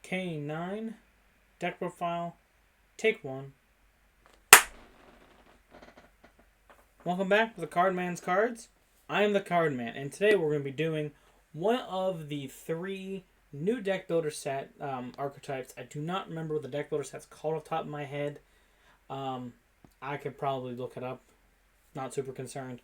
K9, deck profile, take 1. Welcome back to the Cardman's Cards. I am the Cardman, and today we're going to be doing one of the 3 new deck builder set archetypes. I do not remember what the deck builder set's called off the top of my head. I could probably look it up. Not super concerned.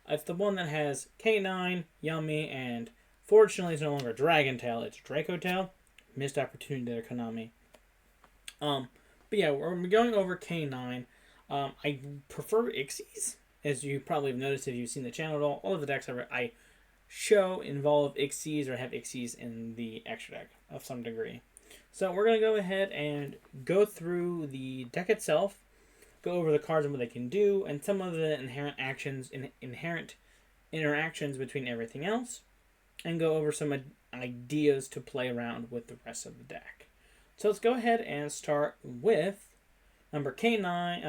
It's the one that has K9, Yummy, and fortunately it's no longer Dragon Tail, it's Draco Tail. Missed opportunity there, Konami. But yeah, we're going over K9. I prefer Ixies, as you probably have noticed if you've seen the channel at all. All of the decks I show involve Ixies or have Ixies in the extra deck of some degree. So we're going to go ahead and go through the deck itself, go over the cards and what they can do, and some of the inherent actions and inherent interactions between everything else, and go over some ideas to play around with the rest of the deck. So let's go ahead and start with K9,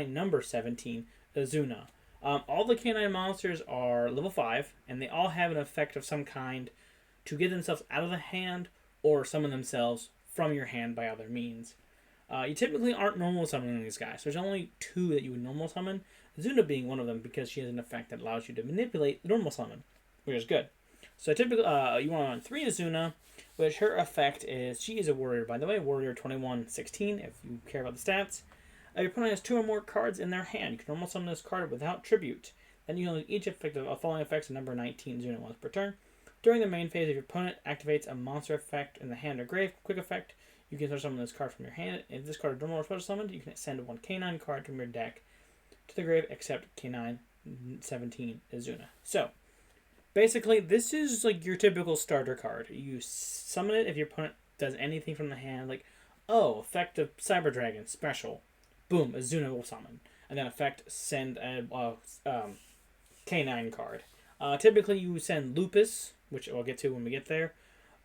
number 17, Izuna. All the K9 monsters are level 5, and they all have an effect of some kind to get themselves out of the hand or summon themselves from your hand by other means. You typically aren't normal summoning these guys. There's only 2 that you would normal summon, Izuna being one of them because she has an effect that allows you to manipulate the normal summon, which is good. So typically, you want to run 3 Izuna, which her effect is, she is a warrior, by the way, warrior 2116, if you care about the stats. Your opponent has 2 or more cards in their hand. You can normal summon this card without tribute. Then you only each effect of following effects of number 19 Izuna once per turn. During the main phase, if your opponent activates a monster effect in the hand or grave, quick effect, you can summon this card from your hand. If this card is normal or special summoned, you can send 1 K9 card from your deck to the grave, except K9 17 Izuna. So, basically, this is like your typical starter card. You summon it if your opponent does anything from the hand, like, effect of Cyber Dragon, special. Boom, Izuna will summon. And then effect, send a K9 card. Typically, you send Lupus, which I'll get to when we get there.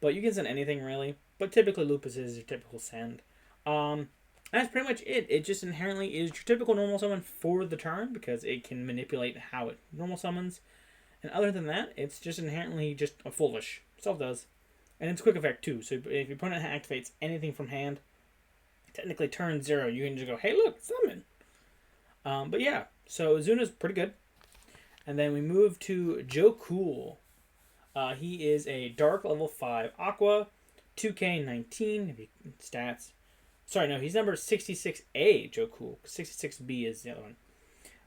But you can send anything, really. But typically, Lupus is your typical send. That's pretty much it. It just inherently is your typical normal summon for the turn, because it can manipulate how it normal summons. And other than that, it's just inherently just a foolish. Self does. And it's quick effect too. So if your opponent activates anything from hand, technically turn 0, you can just go, hey look, summon. But yeah, so Izuna's pretty good. And then we move to Jokull. He is a dark level 5 Aqua, 2K19, stats. Sorry, no, he's number 66A, Jokull. 66B is the other one.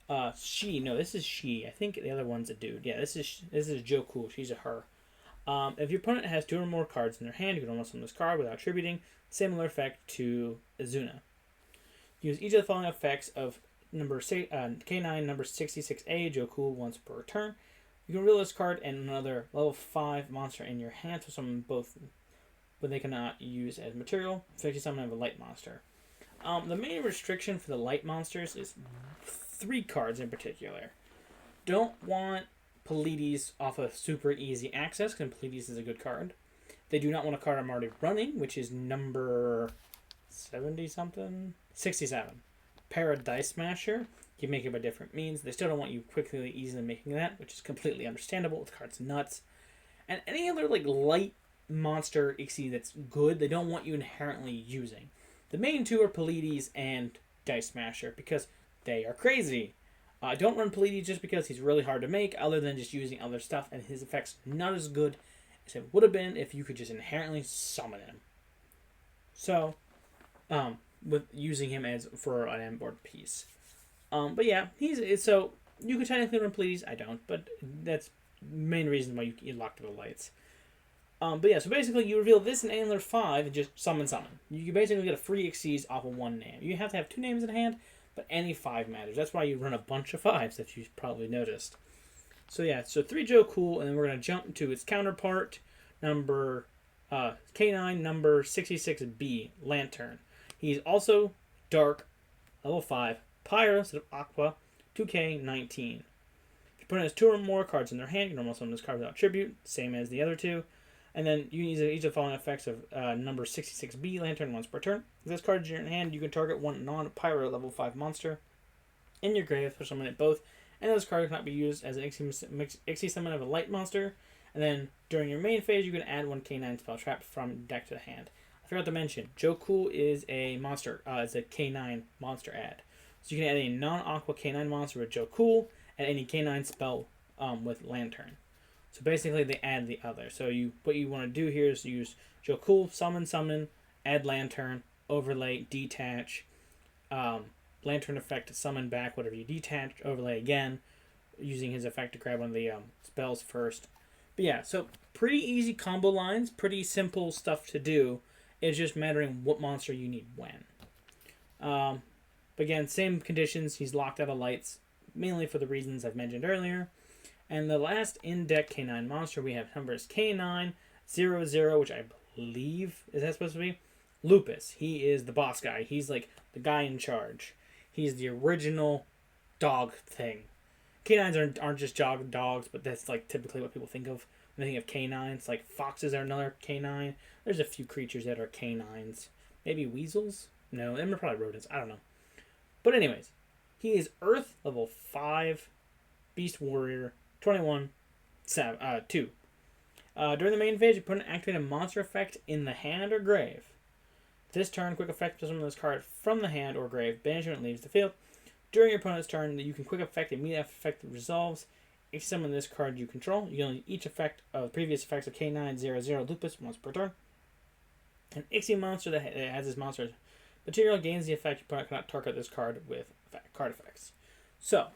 This is she. I think the other one's a dude. Yeah, this is Jokull. She's a her. If your opponent has 2 or more cards in their hand, you can almost summon this card without attributing. Similar effect to Izuna. Use each of the following effects of K9 number 66A Jokull once per turn. You can reveal this card and another level 5 monster in your hand to summon both, but they cannot use as material. Effect, you summon a light monster. The main restriction for the light monsters is 3 cards in particular. Don't want Pleiades off of super easy access, because Pleiades is a good card. They do not want a card I'm already running, which is number 70-something? 67. Paradise Smasher. You make it by different means. They still don't want you quickly, easily making that, which is completely understandable. The card's nuts. And any other light monster Ixie that's good, they don't want you inherently using. The main 2 are Pleiades and Dice Smasher, because they are crazy. Don't run Pleiades just because he's really hard to make, other than just using other stuff, and his effect's not as good as it would have been if you could just inherently summon him. So, with using him as for an onboard piece. But yeah, so you could technically run Pleiades. I don't, but that's the main reason why you locked the lights. But yeah, so basically you reveal this in Antler 5 and just summon. You can basically get a free Xyz off of 1 name. You have to have 2 names in hand, but any 5 matters. That's why you run a bunch of 5s, if you've probably noticed. So yeah, so 3 Jokull, and then we're going to jump to its counterpart, number K9, number 66B, Lantern. He's also dark, level 5, Pyro instead of Aqua, 2K19. If your opponent has 2 or more cards in their hand, you can normal summon this card without tribute, same as the other 2. And then you can use each of the following effects of number 66B, Lantern, once per turn. If this card is in your hand, you can target 1 non-Pyro level 5 monster in your grave for summon it both. And this card cannot be used as an Ixie summon of a light monster. And then during your main phase, you can add 1 K9 spell trap from deck to hand. I forgot to mention, Jokull is a monster. It's a K9 monster add. So you can add a non-Aqua K9 monster with Jokull and any K9 spell with Lantern. So basically, they add the other. So what you want to do here is use Jokull, summon, add Lantern, overlay, detach, Lantern effect to summon back whatever you detach, overlay again, using his effect to grab one of the spells first. But yeah, so pretty easy combo lines, pretty simple stuff to do. It's just mattering what monster you need when. But again, same conditions. He's locked out of lights, mainly for the reasons I've mentioned earlier. And the last in-deck K9 monster we have numbers K900, which I believe, is that supposed to be? Lupus. He is the boss guy. He's like the guy in charge. He's the original dog thing. K9s aren't just dogs, but that's like typically what people think of when they think of K9s. Like foxes are another K9. There's a few creatures that are K9s. Maybe weasels? No, they're probably rodents. I don't know. But anyways, he is Earth level 5, Beast Warrior, 21, 2. During the main phase, you put an activated monster effect in the hand or grave. This turn, quick effect to summon this card from the hand or grave, banish when it leaves the field. During your opponent's turn, you can quick effect immediate effect that resolves. If you summon this card you control, you can use each effect of previous effects of K900 Lupus once per turn. An Ext monster that has this monster's material gains the effect. Your opponent cannot target this card with card effects. So,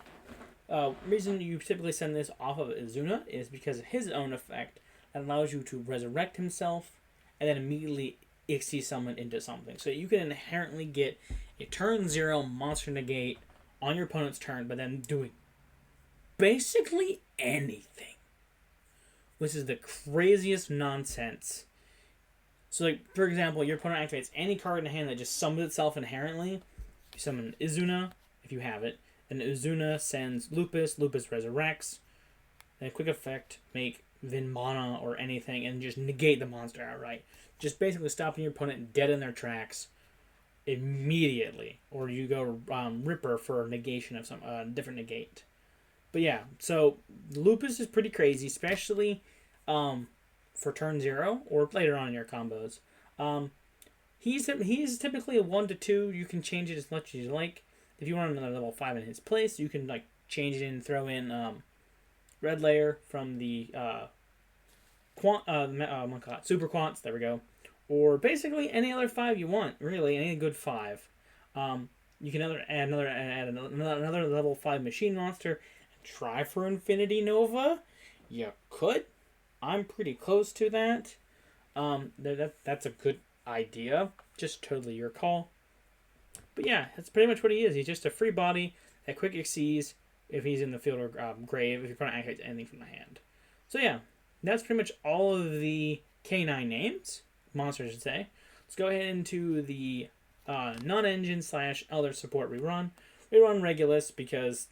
reason you typically send this off of Izuna is because of his own effect that allows you to resurrect himself and then immediately Ext summon into something. So you can inherently get a turn 0 monster negate on your opponent's turn, but then doing basically anything. Which is the craziest nonsense. So, like, for example, your opponent activates any card in the hand that just summons itself inherently. You summon Izuna, if you have it. And Izuna sends Lupus. Lupus resurrects. Then quick effect, make Vinmana or anything, and just negate the monster outright. Just basically stopping your opponent dead in their tracks immediately. Or you go Ripper for negation of some different negate. But yeah, so Lupus is pretty crazy, especially for turn 0 or later on in your combos. He's typically a 1-2. You can change it as much as you like. If you want another level 5 in his place, you can like change it and throw in Red Layer from the Super Quants. There we go. Or basically any other 5 you want. Really, any good 5. You can add another level 5 machine monster. Try for Infinity Nova. You could. I'm pretty close to that. That's a good idea. Just totally your call. But yeah, that's pretty much what he is. He's just a free body that quick exceeds if he's in the field or grave, if you're trying to activate anything from the hand. So yeah, that's pretty much all of the K9 names. Monsters, I should say. Let's go ahead into the non-engine / other support rerun. We run Regulus because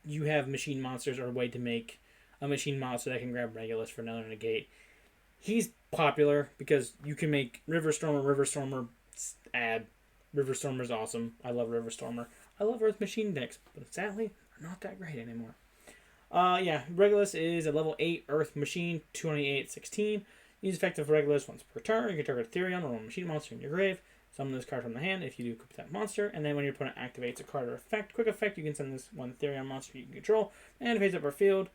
you have machine monsters or a way to make a machine monster that can grab Regulus for another negate. He's popular because you can make Riverstormer add. Riverstormer's awesome. I love Riverstormer. I love Earth Machine decks, but sadly, they're not that great anymore. Yeah, Regulus is a level 8 Earth Machine, 28/16. Use effective Regulus once per turn. You can target Therion or a machine monster in your grave. Summon this card from the hand if you do equip that monster. And then when your opponent activates a card or effect, quick effect, you can send this one Therion monster you can control. And phase up our field.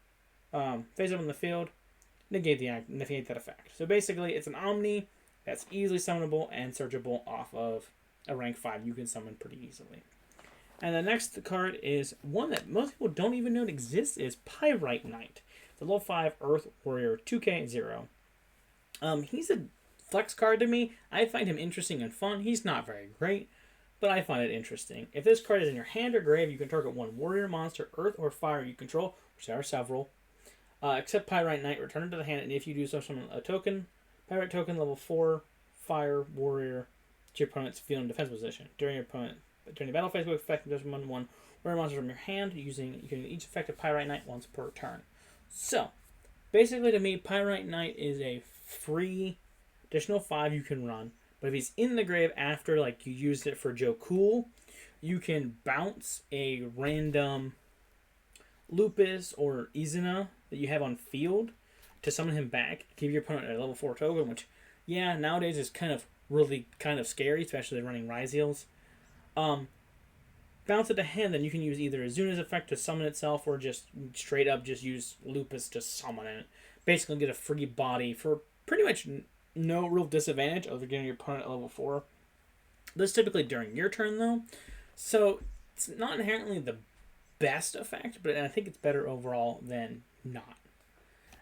Phase up in the field. Negate that effect. So basically, it's an Omni that's easily summonable and searchable off of a rank 5. You can summon pretty easily. And the next card is one that most people don't even know it exists, is Pyrite Knight. The level 5 Earth Warrior 2K0. He's a flex card to me. I find him interesting and fun. He's not very great, but I find it interesting. If this card is in your hand or grave, you can target one warrior monster, earth, or fire you control, which there are several. Except Pyrite Knight, return it to the hand, and if you do so, summon a token. Pyrite token, level 4, fire, warrior, to your opponent's field and defense position. During the battle phase, with effect, just one warrior monster from your hand, you can each effect of Pyrite Knight once per turn. So, basically to me, Pyrite Knight is a free additional 5 you can run, but if he's in the grave after like you used it for Jokull, you can bounce a random Lupus or Izuna that you have on field to summon him back, give your opponent a level 4 token, which, yeah, nowadays is really kind of scary, especially running Rise Heals. Bounce it to hand, then you can use either Izuna's effect to summon itself, or just straight up just use Lupus to summon it. Basically get a free body for pretty much no real disadvantage other than getting your opponent at level 4. This is typically during your turn, though, so it's not inherently the best effect, but I think it's better overall than not.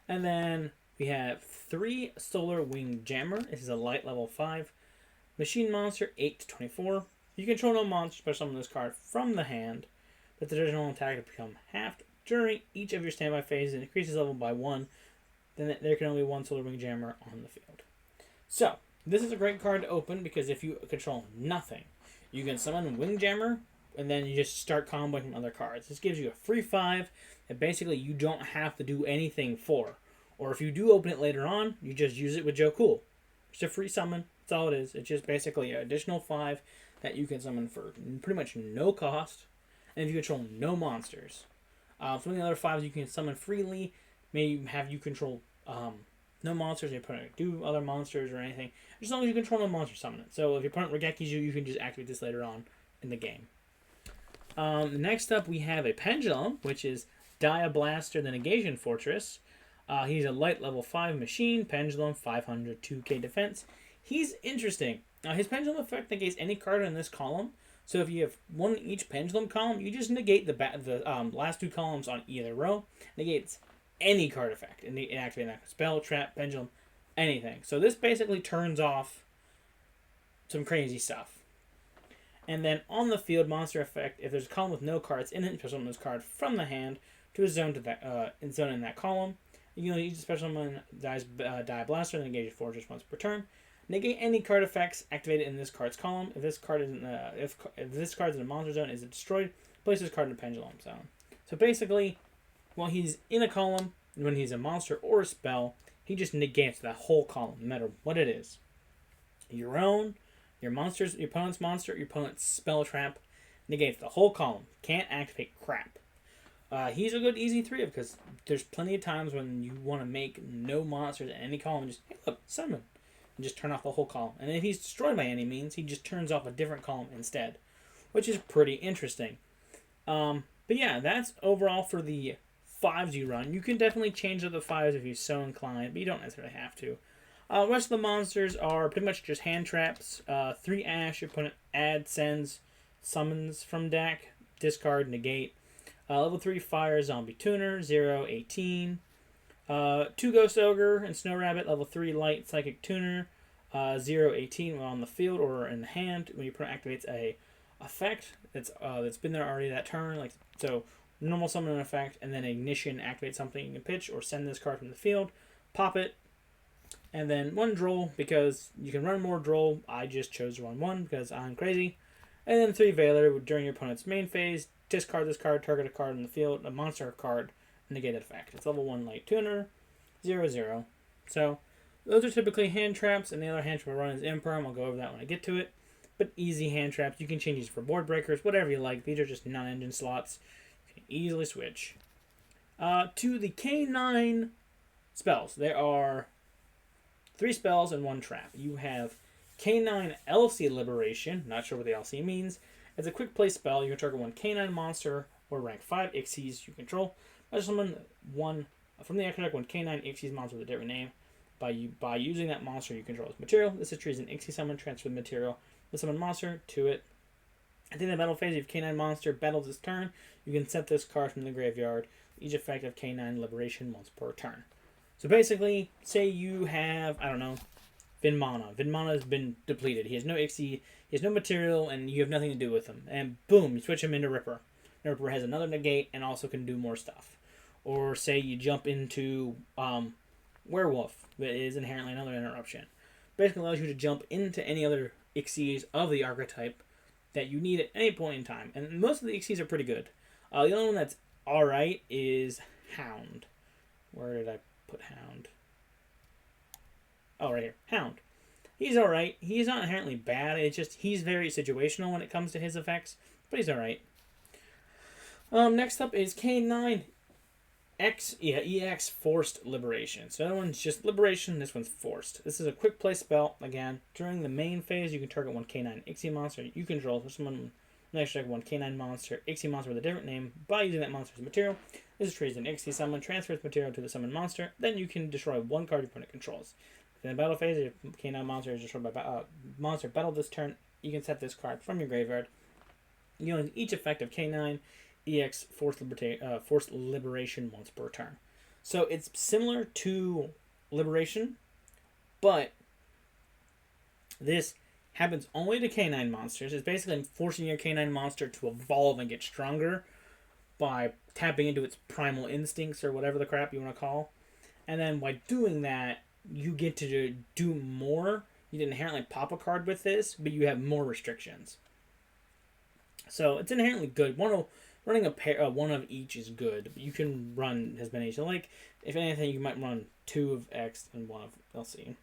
And then we have 3 Solar Wing Jammer. This is a light level 5. Machine Monster, 8 to 24. You control no monster by summoning this card from the hand, but the original attack will become halved during each of your standby phases and increases level by 1. Then there can only be 1 Solar Wing Jammer on the field. So, this is a great card to open because if you control nothing, you can summon Wingjammer, and then you just start comboing from other cards. This gives you a free 5 that basically you don't have to do anything for. Or if you do open it later on, you just use it with Jokull. It's a free summon. That's all it is. It's just basically an additional 5 that you can summon for pretty much no cost. And if you control no monsters. Some of the other 5s you can summon freely. Maybe have you control no monsters, your opponent do other monsters or anything. As long as you control no monster, summon it. So if your opponent Regekis you, you can just activate this later on in the game. Next up, we have a Pendulum, which is Disablaster, the Negation Fortress. He's a light level 5 machine, Pendulum, 500, 2k defense. He's interesting. His Pendulum effect negates any card in this column. So if you have one in each Pendulum column, you just negate the last 2 columns on either row. Negates any card effect. And activate that spell, trap, pendulum, anything. So this basically turns off some crazy stuff. And then on the field, monster effect, if there's a column with no cards in it, you summon this card from the hand to a zone zone in that column. You can use a special summon Disablaster, the Negation Fortress once per turn. Negate any card effects activated in this card's column. If this card isn't if this card's in a monster zone, is it destroyed? Place this card in a pendulum zone. So basically, while he's in a column, when he's a monster or a spell, he just negates that whole column, no matter what it is. Your own, your monsters, your opponent's monster, your opponent's spell trap, negates the whole column. Can't activate crap. He's a good easy 3 because there's plenty of times when you want to make no monsters in any column. Just, hey, look, summon. And just turn off the whole column. And if he's destroyed by any means, he just turns off a different column instead, which is pretty interesting. But yeah, that's overall for the 5s you run. You can definitely change up the 5s if you're so inclined, but you don't necessarily have to. The rest of the monsters are pretty much just hand traps. 3 Ash, your opponent sends, summons from deck, discard, negate. Level 3 Fire Zombie Tuner, 0, 18. 2 Ghost Ogre and Snow Rabbit, level 3 Light Psychic Tuner, 0, 18 when on the field or in the hand. When your opponent activates a effect that's been there already that turn, like so. Normal summon an effect, and then Ignition activates something you can pitch or send this card from the field, pop it, and then 1 Droll because you can run more Droll. I just chose to run 1 because I'm crazy. And then 3 Veiler during your opponent's main phase, discard this card, target a card in the field, a monster card, negated effect. It's level 1 Light Tuner, 0, 0. So those are typically hand traps, and the other hand trap I run is Imperm. I'll go over that when I get to it. But easy hand traps. You can change these for board breakers, whatever you like. These are just non-engine slots. Easily switch. To the K9 spells. There are 3 spells and 1 trap. You have K9 LC Liberation. Not sure what the LC means. As a quick play spell, you can target 1 K9 monster or rank 5 Ixies you control. I summon 1 from the extra deck 1 K9 Ixies monster with a different name. By using that monster you control as material. This is trees an Ixie summon, transfer the material. The summon monster to it. At the end of the battle phase, if K9 monster battles its turn, you can set this card from the graveyard. Each effect of K9 Liberation once per turn. So basically, say you have, I don't know, Vinmana. Vinmana has been depleted. He has no Ixie, he has no material, and you have nothing to do with him. And boom, you switch him into Ripper. Ripper has another negate and also can do more stuff. Or say you jump into Werewolf, that is inherently another interruption. Basically allows you to jump into any other Ixies of the archetype that you need at any point in time. And most of the Ixies are pretty good. The only one that's alright is Hound. Where did I put Hound? Oh, right here. Hound. He's alright. He's not inherently bad. It's just he's very situational when it comes to his effects. But he's alright. Next up is K9 Ext Forced Liberation. So that one's just Liberation, this one's Forced. This is a quick play spell. Again, during the main phase, you can target one K9 Ixie monster you control. So someone next target one K9 monster, Ixie monster with a different name by using that monster's material. This trees an Ixie summon, transfers material to the summoned monster. Then you can destroy one card your opponent controls. In the battle phase, if your K9 monster is destroyed by monster battle this turn, you can set this card from your graveyard. You know, each effect of K9 Ext Forced Liberation once per turn. So it's similar to Liberation, but this happens only to K9 monsters. It's basically forcing your K9 monster to evolve and get stronger by tapping into its primal instincts or whatever the crap you want to call. And then by doing that, you get to do more. You didn't inherently pop a card with this, but you have more restrictions. So it's inherently good. Running a pair, one of each is good. You can run as many. So, like, if anything, you might run 2 of X and 1 of LC.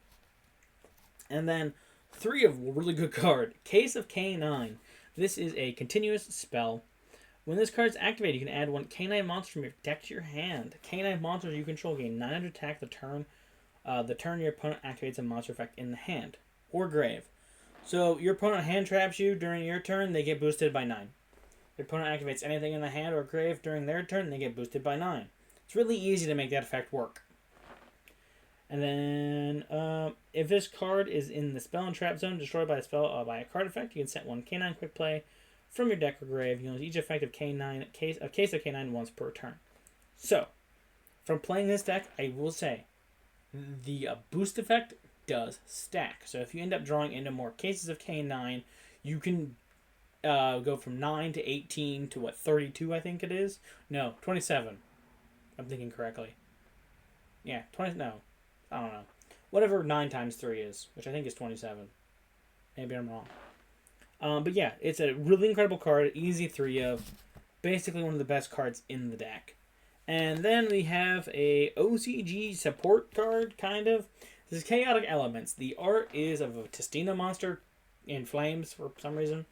And then 3 of a really good card. Case of K9. This is a continuous spell. When this card is activated, you can add 1 K9 monster from your deck to your hand. K9 monsters you control gain 900 attack the turn your opponent activates a monster effect in the hand or grave. So your opponent hand traps you during your turn, they get boosted by 9. Your opponent activates anything in the hand or grave during their turn, they get boosted by 9. It's really easy to make that effect work. And then, if this card is in the spell and trap zone, destroyed by a spell by a card effect, you can set 1 K9 quick play from your deck or grave. You use each effect of a case of K9 once per turn. So, from playing this deck, I will say the boost effect does stack. So if you end up drawing into more cases of K9, you can go from 9 to 18 to 32 I think it is. No, 27. I'm thinking correctly. Yeah, 20. No, I don't know. Whatever 9 times 3 is, which I think is 27. Maybe I'm wrong. But yeah, it's a really incredible card. Easy 3 of. Basically one of the best cards in the deck. And then we have a OCG support card, kind of. This is Chaotic Elements. The art is of a Testina monster in flames for some reason.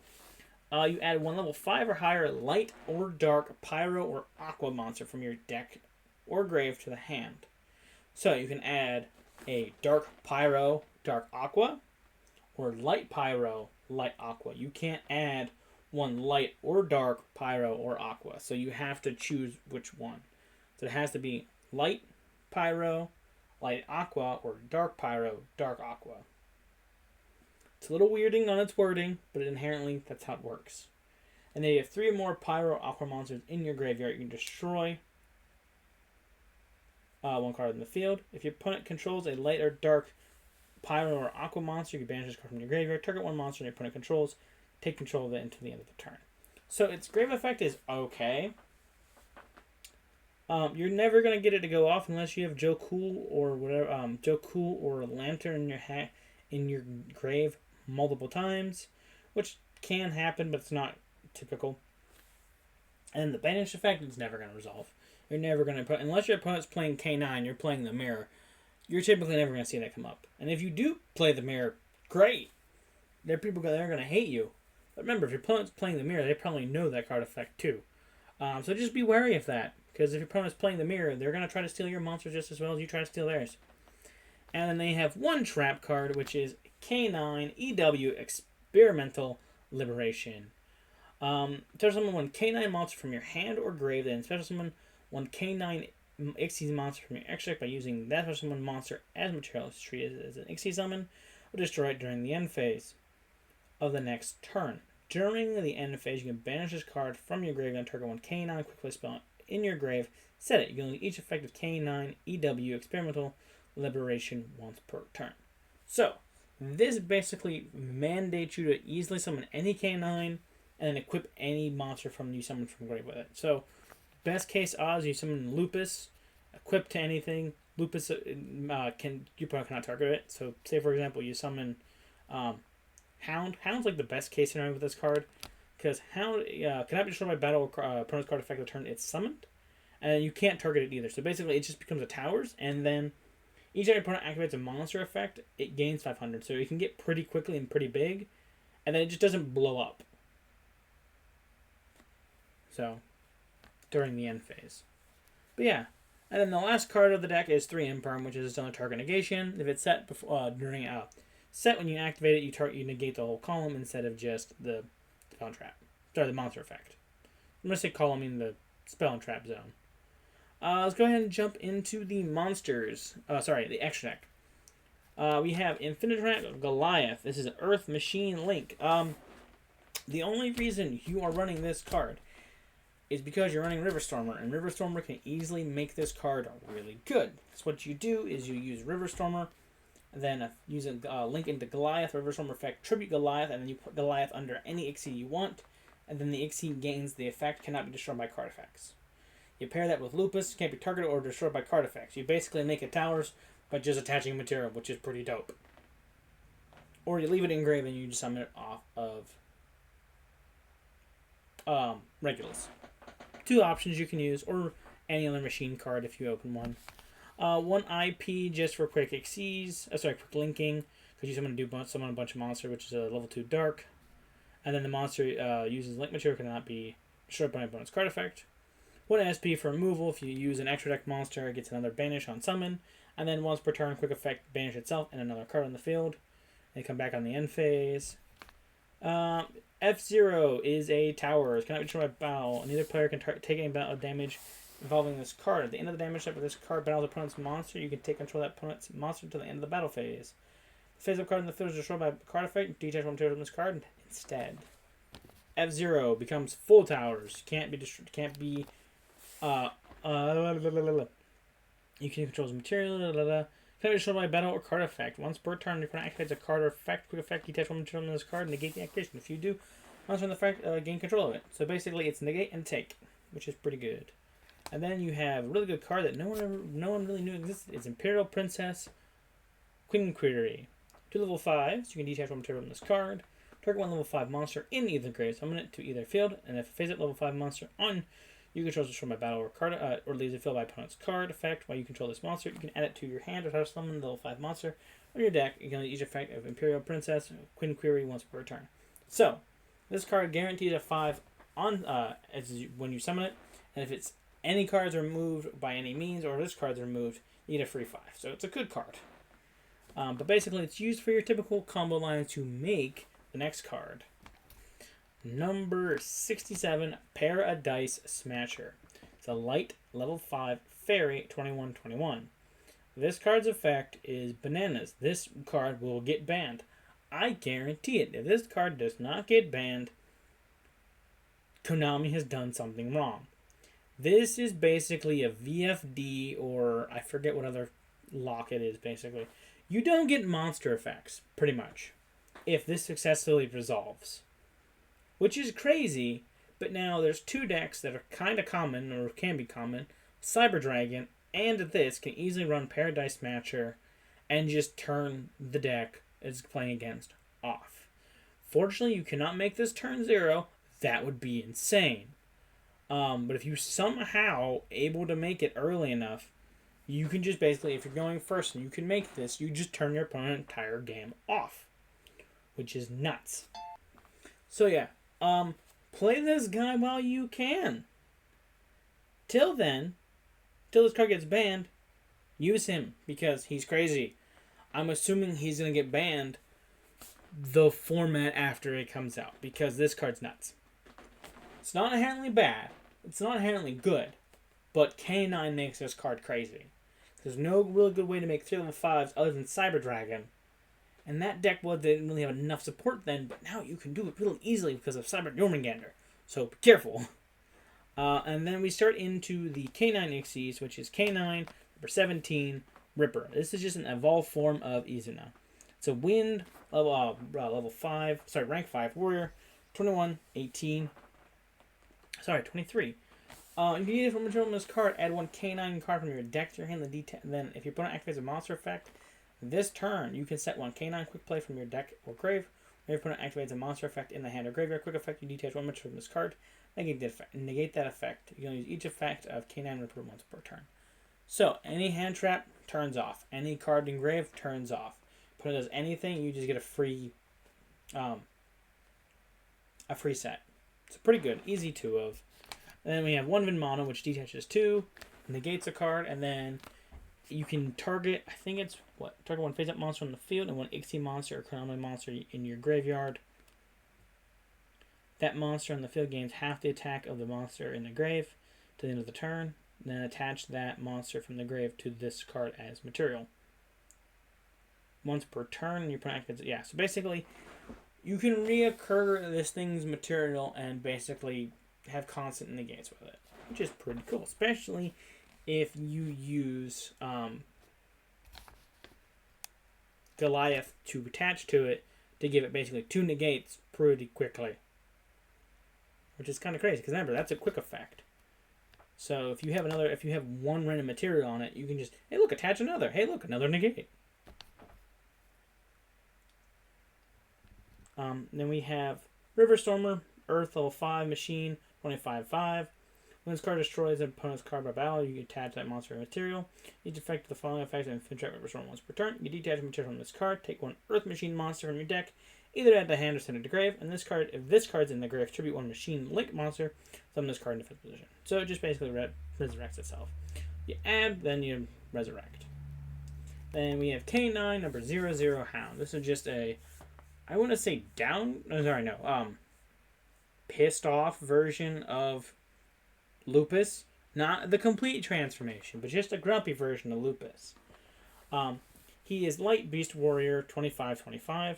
You add 1 level 5 or higher light or dark pyro or aqua monster from your deck or grave to the hand. So you can add a dark pyro, dark aqua, or light pyro, light aqua. You can't add 1 light or dark pyro or aqua. So you have to choose which one. So it has to be light pyro, light aqua, or dark pyro, dark aqua. It's a little weirding on its wording, but inherently that's how it works. And then you have 3 or more pyro aqua monsters in your graveyard. You can destroy 1 card in the field. If your opponent controls a light or dark pyro or aqua monster, you can banish this card from your graveyard. Target 1 monster your opponent controls. Take control of it until the end of the turn. So its grave effect is okay. You're never gonna get it to go off unless you have Jokull or whatever, Jokull or Lantern in your grave multiple times, which can happen, but it's not typical. And the banish effect is never gonna resolve. You're never gonna put unless your opponent's playing K9, you're playing the mirror. You're typically never gonna see that come up. And if you do play the mirror, great. There are people that are gonna hate you. But remember, if your opponent's playing the mirror, they probably know that card effect too. So just be wary of that. Because if your opponent's playing the mirror, they're going to try to steal your monsters just as well as you try to steal theirs. And then they have 1 trap card, which is K9 EW Experimental Liberation. Special summon 1 K9 monster from your hand or grave, then special summon 1 K9 Ixie monster from your extract by using that special summon monster as material. It's treated as an Ixie summon, or destroy it during the end phase of the next turn. During the end phase, you can banish this card from your grave and target 1 K9 quick play spell in your grave. Set it. You can use each effect of K9 EW Experimental Liberation once per turn. So, this basically mandates you to easily summon any K9 and then equip any monster from you summon from grave with it. So, best case odds, you summon Lupus, equip to anything. Lupus you probably cannot target it. So, say for example, you summon Hound. Hound's like the best case scenario with this card. Because Hound cannot be destroyed by battle or opponent's card effect of the turn it's summoned. And you can't target it either. So basically it just becomes a towers. And then each time your opponent activates a monster effect, it gains 500. So it can get pretty quickly and pretty big. And then it just doesn't blow up. So, during the end phase. But yeah, And then the last card of the deck is 3 Imperm, which is its own target negation. If it's set before, during a set, when you activate it, you negate the whole column instead of just the spell and trap. Sorry, the monster effect. I'm going to say column in the spell and trap zone. Let's go ahead and jump into the monsters. The extra deck. We have Infinitrack Goliath. This is an Earth Machine Link. The only reason you are running this card is because you're running Riverstormer, and Riverstormer can easily make this card really good. So what you do is you use Riverstormer, then use a link into Goliath, Riverstormer effect, tribute Goliath, and then you put Goliath under any Ixie you want, and then the Ixie gains the effect, cannot be destroyed by card effects. You pair that with Lupus, can't be targeted or destroyed by card effects. You basically make it towers by just attaching material, which is pretty dope. Or you leave it engraved and you just summon it off of Reglues. 2 options you can use, or any other machine card if you open one. 1 IP just for quick Quick linking, because you summon a bunch of monsters, which is a level 2 dark. And then the monster uses link material, cannot be destroyed by an opponent's card effect. 1 SP for removal, if you use an extra deck monster, it gets another banish on summon. And then once per turn, quick effect, banish itself and another card on the field. They come back on the end phase. F0 is a tower. It cannot be destroyed by battle. Neither player can take any battle damage involving this card. At the end of the damage step of this card battles opponent's monster, you can take control of that opponent's monster until the end of the battle phase. The face-up card in the field is destroyed by a card effect. Detach one material from this card instead. F0 becomes full towers. Can't be destroyed. Can't be. You can control his material. Can't be destroyed by battle or card effect. Once per turn, your opponent activates a card or effect. Quick effect. Detach one material from this card. Negate the activation. If you do, monster on the effect gain control of it. So basically, it's negate and take, which is pretty good. And then you have a really good card that no one really knew existed. It's Imperial Princess Quinqurey. 2 level 5s. You can detach one material from this card. Target 1 level 5 monster in either grave. Summon it to either field, and if it face up level 5 monster on, you control this from a battle or card, or leaves the field by opponent's card effect. While you control this monster, you can add it to your hand or try to summon the level 5 monster on your deck. You can use each effect of Imperial Princess Quinqurey once per turn. So this card guarantees a 5 on when you summon it, and if it's any cards are removed by any means, or this card's removed, you get a free 5. So it's a good card. But basically, it's used for your typical combo line to make the next card. Number 67, Paradise Smasher. It's a light level 5 fairy 21/21. This card's effect is bananas. This card will get banned. I guarantee it. If this card does not get banned, Konami has done something wrong. This is basically a VFD, or I forget what other lock it is, basically. You don't get monster effects, pretty much, if this successfully resolves. Which is crazy, but now there's 2 decks that are kind of common, or can be common. Cyber Dragon and this can easily run Paradise Smasher and just turn the deck it's playing against off. Fortunately, you cannot make this turn 0. That would be insane. But if you somehow able to make it early enough, you can just basically, if you're going first and you can make this, you just turn your opponent's entire game off. Which is nuts. So yeah, play this guy while you can. Till then, till this card gets banned, use him because he's crazy. I'm assuming he's going to get banned the format after it comes out because this card's nuts. It's not inherently bad. It's not inherently good. But K9 makes this card crazy. There's no really good way to make 3 level 5s other than Cyber Dragon. And that deck didn't really have enough support then, but now you can do it really easily because of Cyber Jormungandr. So be careful. And then we start into the K9 Ixies, which is K9, number 17, Ripper. This is just an evolved form of Izuna. It's a wind rank 5 warrior, 23. You can use from material on this card, add 1 K9 card from your deck to your hand. Then, if your opponent activates a monster effect, this turn you can set 1 K9 quick play from your deck or grave. When your opponent activates a monster effect in the hand or graveyard, quick effect, you detach 1 material from this card. Negate that effect. You can use each effect of K9 Ripper once per turn. So, any hand trap turns off. Any card engraved turns off. Opponent does anything, you just get a free set. It's pretty good. Easy 2 of. And then we have 1 Vinmana, which detaches 2. negates a card, and then you can target, I think it's, target one face-up monster on the field and one Ext monster or Chronomaly monster in your graveyard. That monster on the field gains half the attack of the monster in the grave to the end of the turn. Then attach that monster from the grave to this card as material. Once per turn, your opponent activates it. Yeah, so basically, you can reoccur this thing's material and basically have constant negates with it, which is pretty cool, especially if you use Goliath to attach to it to give it basically 2 negates pretty quickly, which is kind of crazy because remember that's a quick effect. So if you have one random material on it, you can just, hey look, attach another. Hey look, another negate. Then we have River Stormer, Earth level 5 machine, 25/5. When this card destroys an opponent's card by battle, you can attach that monster material. Each effect of the following effects and Infinitrack River Storm once per turn. You detach a material from this card, take one Earth Machine monster from your deck, either at the hand or send it to grave. And this card, if this card's in the grave, tribute one Machine Link monster, summon this card into fifth position. So it just basically resurrects itself. You add, then you resurrect. Then we have K9 number 00 Hound. This is just a, I want to say pissed off version of Lupus. Not the complete transformation, but just a grumpy version of Lupus. He is Light Beast Warrior, 25/25.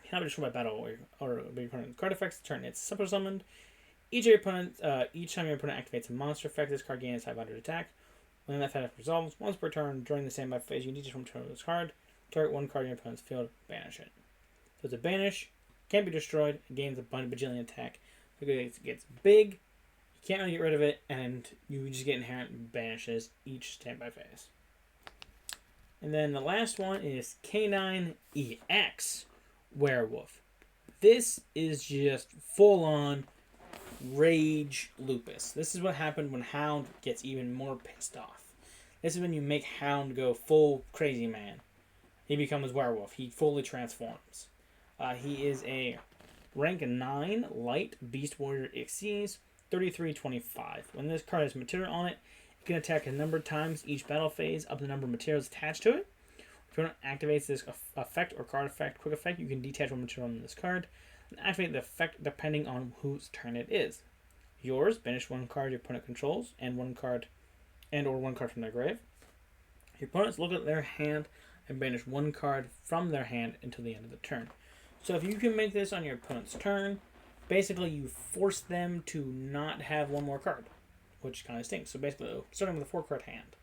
He cannot be destroyed by battle or by your opponent's card effects. Turn it's super summoned. Each time your opponent activates a monster effect, this card gains 500 attack. When that effect resolves, once per turn during the standby phase, you can detach from turn of this card. Target one card in your opponent's field, banish it. So it's a banish, can't be destroyed, it gains a bajillion attack. It gets big, you can't really get rid of it, and you just get inherent banishes each standby phase. And then the last one is K9 EX Werewolf. This is just full on rage Lupus. This is what happened when Hound gets even more pissed off. This is when you make Hound go full crazy man. He becomes Werewolf. He fully transforms. He is a rank 9 Light Beast Warrior Xyz, 33/25. When this card has material on it, it can attack a number of times each battle phase up to the number of materials attached to it. If your opponent activates this effect or card effect, quick effect, you can detach one material on this card and activate the effect depending on whose turn it is. Yours, banish one card your opponent controls and one card from their grave. Your opponents look at their hand and banish one card from their hand until the end of the turn. So if you can make this on your opponent's turn, basically you force them to not have one more card, which kind of stinks. So basically, starting with a 4-card hand.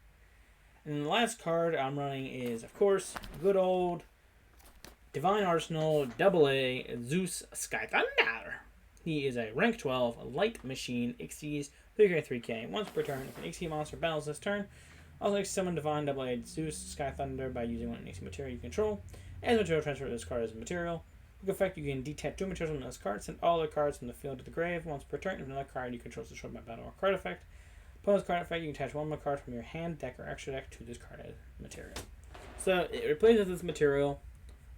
And the last card I'm running is, of course, good old Divine Arsenal AA Zeus Sky Thunder. He is a rank 12 Light Machine Xyz, 3k. Once per turn, if an Ext monster battles this turn, also summon Divine AA Zeus Sky Thunder by using one Ext material you control. As material, transfer this card as a material. Quick effect, you can detach 2 materials from this card, send all the cards from the field to the grave. Once per turn, if another card you control is destroyed by battle or card effect. Opponent's card effect, you can attach one more card from your hand, deck, or extra deck to this card as material. So it replaces this material.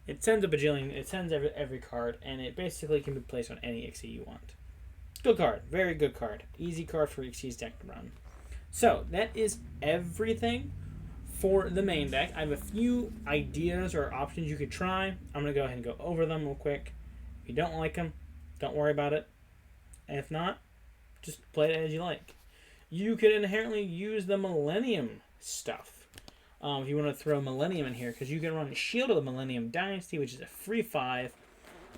It sends a bajillion. It sends every card, and it basically can be placed on any Ext you want. Good card, very good card, easy card for Ext's deck to run. So that is everything for the main deck. I have a few ideas or options you could try. I'm going to go ahead and go over them real quick. If you don't like them, don't worry about it. And if not, just play it as you like. You could inherently use the Millennium stuff. If you want to throw Millennium in here, because you can run Shield of the Millennium Dynasty, which is a free 5,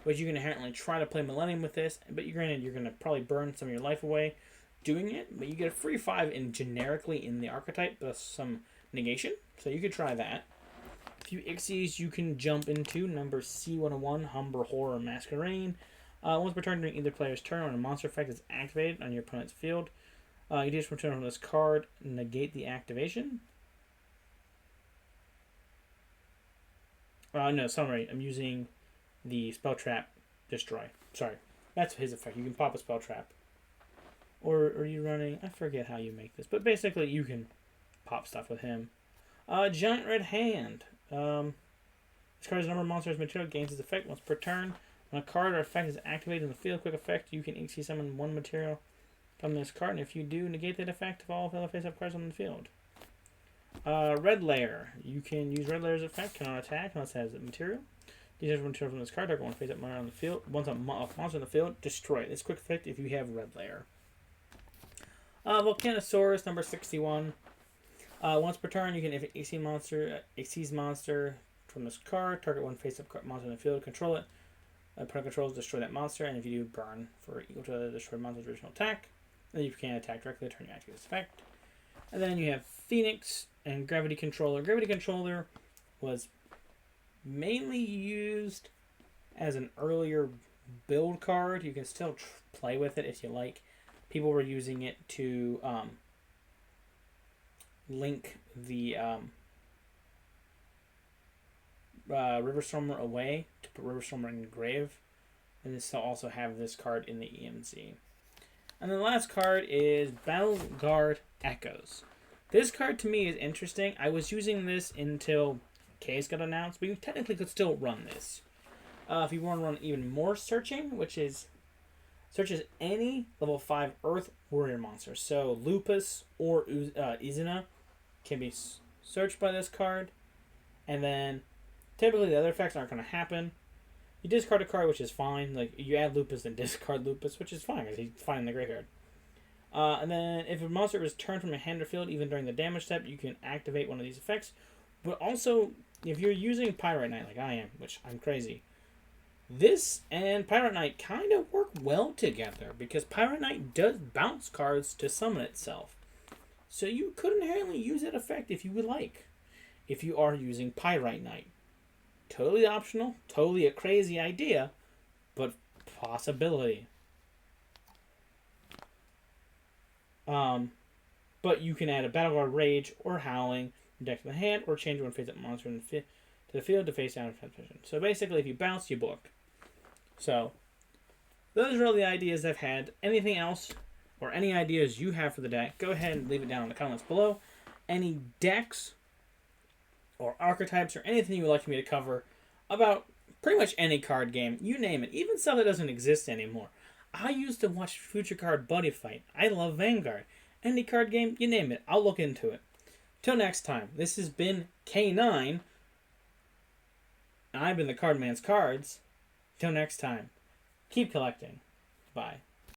which you can inherently try to play Millennium with this, but you're going to probably burn some of your life away doing it, but you get a free 5 generically in the archetype plus some negation, so you could try that. A few Xyz you can jump into, number C101, Humber Horror Masquerena. Once per turn during either player's turn, when a monster effect is activated on your opponent's field, you just return from this card, negate the activation. No, sorry, I'm using the Spell Trap Destroy. Sorry, that's his effect. You can pop a Spell Trap. Or are you running, I forget how you make this, but basically you can pop stuff with him. Giant Red Hand. This card's number of monsters material gains its effect once per turn. When a card or effect is activated in the field, quick effect, you can Ext summon one material from this card, and if you do, negate that effect of all fellow face-up cards on the field. Red Layer. You can use Red Layer's effect, cannot attack unless it has the material. These material from this card, target one face-up monster on the field. Once a monster on the field, destroy it. This quick effect if you have Red Layer. Volcanosaurus, number 61. Once per turn, you can, if it exceeds monster from this card, target one face-up monster in the field, control it. Opponent controls, destroy that monster, and if you do, burn for equal to the destroyed monster's original attack. Then you can attack directly, turn you activate this effect. And then you have Phoenix and Gravity Controller. Gravity Controller was mainly used as an earlier build card. You can still play with it if you like. People were using it to link the Riverstormer away, to put Riverstormer in the grave, and this will also have this card in the EMZ. And the last card is Battle Guard Echoes. This card to me is interesting. I was using this until K's got announced, but you technically could still run this. If you want to run even more searching, which is searches any level 5 Earth Warrior monster. So Lupus or Izuna can be searched by this card. And then typically the other effects aren't going to happen. You discard a card, which is fine. Like, you add Lupus and discard Lupus, which is fine, because he's fine in the graveyard. And then if a monster is turned from a hand or field, even during the damage step, you can activate one of these effects. But also, if you're using Pyrite Knight, like I am, which I'm crazy, this and Pyrite Knight kind of work well together, because Pyrite Knight does bounce cards to summon itself. So you could inherently use that effect if you would like, if you are using Pyrite Knight. Totally optional, totally a crazy idea, but possibility. But you can add a Battle Guard Rage or Howling deck to the hand, or change one face-up monster to the field to face down in position. So basically, if you bounce, you book. So those are all the ideas I've had. Anything else, or any ideas you have for the deck, go ahead and leave it down in the comments below. Any decks or archetypes or anything you would like me to cover about pretty much any card game, you name it, even stuff that doesn't exist anymore. I used to watch Future Card Buddy Fight. I love Vanguard. Any card game, you name it, I'll look into it. Till next time, this has been K9. I've been the Cardman's Cards. Till next time, keep collecting. Bye.